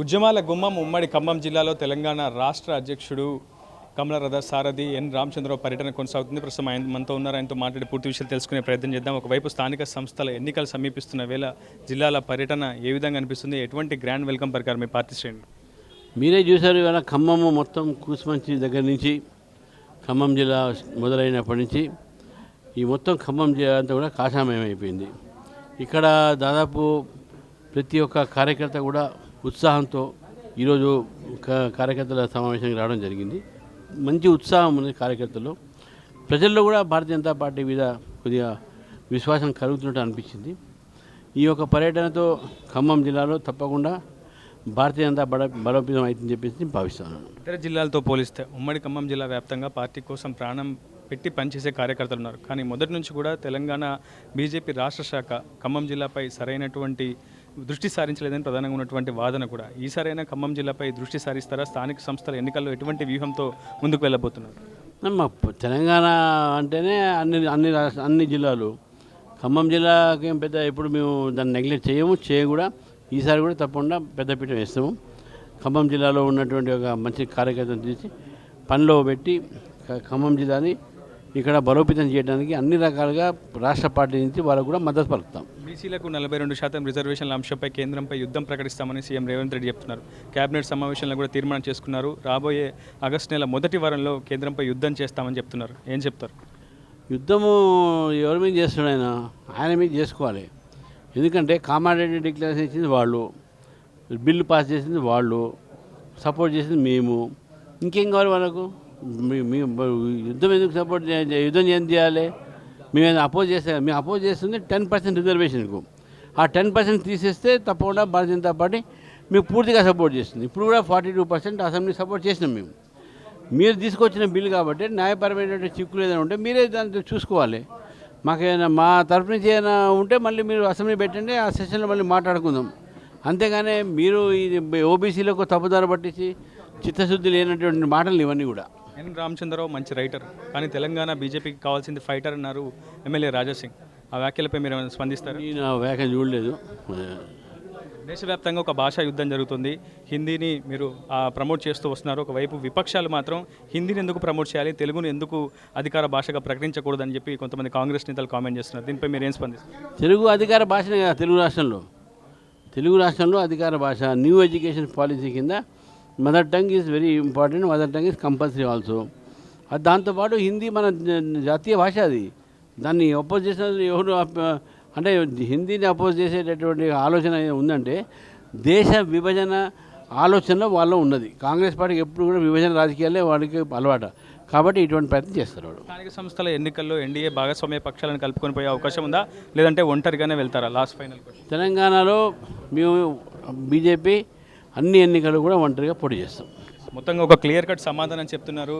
ఉద్యమాల గుమ్మం ఉమ్మడి ఖమ్మం జిల్లాలో తెలంగాణ రాష్ట్ర అధ్యక్షుడు కమల రథ సారథి ఎన్ రామచంద్రరావు పర్యటన కొనసాగుతుంది. ప్రస్తుతం మనతో ఉన్నారు. ఆయనతో మాట్లాడి పూర్తి విషయాలు తెలుసుకునే ప్రయత్నం చేద్దాం. ఒకవైపు స్థానిక సంస్థల ఎన్నికలు సమీపిస్తున్న వేళ జిల్లాల పర్యటన ఏ విధంగా అనిపిస్తుంది? ఎటువంటి గ్రాండ్ వెల్కమ్ పలికారు మీ పార్టీ శ్రేణులు? మీరే చూశారు ఇవాళ ఖమ్మము మొత్తం కూసుమంచి దగ్గర నుంచి ఖమ్మం జిల్లా మొదలైనప్పటి నుంచి ఈ మొత్తం ఖమ్మం జిల్లా అంతా కూడా కాషామయం అయిపోయింది. ఇక్కడ దాదాపు ప్రతి ఒక్క కార్యకర్త కూడా ఉత్సాహంతో ఈరోజు కార్యకర్తల సమావేశానికి రావడం జరిగింది. మంచి ఉత్సాహం ఉంది కార్యకర్తలు. ప్రజల్లో కూడా భారతీయ జనతా పార్టీ మీద కొద్దిగా విశ్వాసం కలుగుతున్నట్టు అనిపించింది. ఈ యొక్క పర్యటనతో ఖమ్మం జిల్లాలో తప్పకుండా భారతీయ జనతా బలోపేతం అవుతుందని చెప్పేసి నేను భావిస్తున్నాను. ఇతర జిల్లాలతో పోలిస్తే ఉమ్మడి ఖమ్మం జిల్లా వ్యాప్తంగా పార్టీ కోసం ప్రాణం పెట్టి పనిచేసే కార్యకర్తలు ఉన్నారు. కానీ మొదటి నుంచి కూడా తెలంగాణ బీజేపీ రాష్ట్ర శాఖ ఖమ్మం జిల్లాపై సరైనటువంటి దృష్టి సారించలేదని ప్రధానంగా ఉన్నటువంటి వాదన కూడా. ఈసారైనా ఖమ్మం జిల్లాపై దృష్టి సారిస్తారా? స్థానిక సంస్థల ఎన్నికల్లో ఎటువంటి వ్యూహంతో ముందుకు వెళ్ళబోతున్నారు? తెలంగాణ అంటేనే అన్ని జిల్లాలు, ఖమ్మం జిల్లాకి ఏం పెద్ద ఎప్పుడు మేము దాన్ని నెగ్లెక్ట్ చేయము కూడా. ఈసారి కూడా తప్పకుండా పెద్దపీట వేస్తాము. ఖమ్మం జిల్లాలో ఉన్నటువంటి ఒక మంచి కార్యకర్తను తీసి పనిలో పెట్టి ఖమ్మం జిల్లాని ఇక్కడ బలోపేతం చేయడానికి అన్ని రకాలుగా రాష్ట్ర పార్టీ నుంచి వాళ్ళకు కూడా మద్దతు పలుకుతాం. బీసీలకు 42% రిజర్వేషన్ల అంశంపై కేంద్రంపై యుద్ధం ప్రకటిస్తామని సీఎం రేవంత్ రెడ్డి చెప్తున్నారు. కేబినెట్ సమావేశంలో కూడా తీర్మానం చేసుకున్నారు. రాబోయే ఆగస్టు నెల మొదటి వారంలో కేంద్రంపై యుద్ధం చేస్తామని చెప్తున్నారు. ఏం చెప్తారు? యుద్ధము ఎవరి మీద చేస్తున్నాడు? ఆయన మీద చేసుకోవాలి. ఎందుకంటే కామారెడ్డి డిక్లరేషన్ ఇచ్చింది వాళ్ళు, బిల్లు పాస్ చేసింది వాళ్ళు, సపోర్ట్ చేసింది మేము. ఇంకేం కావాలి వాళ్ళకు? యుద్ధం ఎందుకు సపోర్ట్ యుద్ధం ఏం చేయాలి? మేము అపోజ్ చేస్తాం. మేము అపోజ్ చేస్తుంది 10% రిజర్వేషన్కు. ఆ 10% తీసేస్తే తప్పకుండా భారతీయ జనతా పార్టీ మీకు పూర్తిగా సపోర్ట్ చేస్తుంది. ఇప్పుడు కూడా 42% అసెంబ్లీ సపోర్ట్ చేసినాం మేము. మీరు తీసుకొచ్చిన బిల్లు కాబట్టి న్యాయపరమైనటువంటి చిక్కులు ఏదైనా ఉంటే మీరే దాన్ని చూసుకోవాలి. మాకేమైనా మా తరఫు నుంచి ఏమైనా ఉంటే మళ్ళీ మీరు అసెంబ్లీ పెట్టండి, ఆ సెషన్లో మళ్ళీ మాట్లాడుకుందాం. అంతేగానే మీరు ఇది ఓబీసీలకు తప్పుదారి పట్టించి చిత్తశుద్ధి లేనటువంటి మాటలు ఇవన్నీ కూడా. ఎన్ రామచంద్రరావు మంచి రైటర్, కానీ తెలంగాణ బీజేపీకి కావాల్సింది ఫైటర్ అన్నారు ఎమ్మెల్యే రాజాసింగ్. ఆ వ్యాఖ్యలపై మీరు ఏమైనా స్పందిస్తారు? నేను ఆ వ్యాఖ్య చూడలేదు. దేశవ్యాప్తంగా ఒక భాషా యుద్ధం జరుగుతుంది. హిందీని మీరు ప్రమోట్ చేస్తూ వస్తున్నారు. ఒకవైపు విపక్షాలు మాత్రం హిందీని ఎందుకు ప్రమోట్ చేయాలి, తెలుగును ఎందుకు అధికార భాషగా ప్రకటించకూడదని చెప్పి కొంతమంది కాంగ్రెస్ నేతలు కామెంట్ చేస్తున్నారు. దీనిపై మీరు ఏం స్పందిస్తారు? తెలుగు అధికార భాషనే కదా తెలుగు రాష్ట్రంలో అధికార భాష. న్యూ ఎడ్యుకేషన్ పాలసీ కింద mother tongue is very important, mother tongue is compulsory also. దాంతోపాటు హిందీ మన జాతీయ భాష. అది దాన్ని అపోజ్ చేసిన ఎవరు అంటే హిందీని అపోజ్ చేసేటటువంటి ఆలోచన ఉందంటే దేశ విభజన ఆలోచనలో వాళ్ళు ఉన్నది. కాంగ్రెస్ పార్టీకి ఎప్పుడు కూడా విభజన రాజకీయాలే వాడికి అలవాటు కాబట్టి ఇటువంటి ప్రయత్నం చేస్తారు వాడు. స్థానిక సంస్థల ఎన్నికల్లో ఎన్డీఏ భాగస్వామ్య పక్షాలను కలుపుకొని పోయే అవకాశం ఉందా, లేదంటే ఒంటరిగానే వెళ్తారా? లాస్ట్ ఫైనల్ తెలంగాణలో మేము బీజేపీ అన్ని ఎన్నికలు కూడా ఒంటరిగా పోటీ చేస్తాం. మొత్తంగా ఒక క్లియర్ కట్ సమాధానం చెప్తున్నారు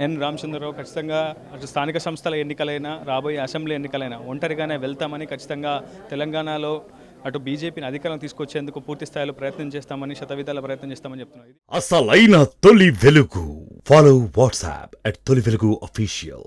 ఎన్ రామచంద్రరావు. ఖచ్చితంగా అటు స్థానిక సంస్థల ఎన్నికలైనా రాబోయే అసెంబ్లీ ఎన్నికలైనా ఒంటరిగానే వెళ్తామని, ఖచ్చితంగా తెలంగాణలో అటు బీజేపీని అధికారం తీసుకొచ్చేందుకు పూర్తి స్థాయిలో ప్రయత్నం చేస్తామని, శతవిధాల ప్రయత్నం చేస్తామని చెప్తున్నారు. అసలైన తొలి వెలుగు. ఫాలో వాట్సాప్ @తొలి వెలుగు అఫీషియల్.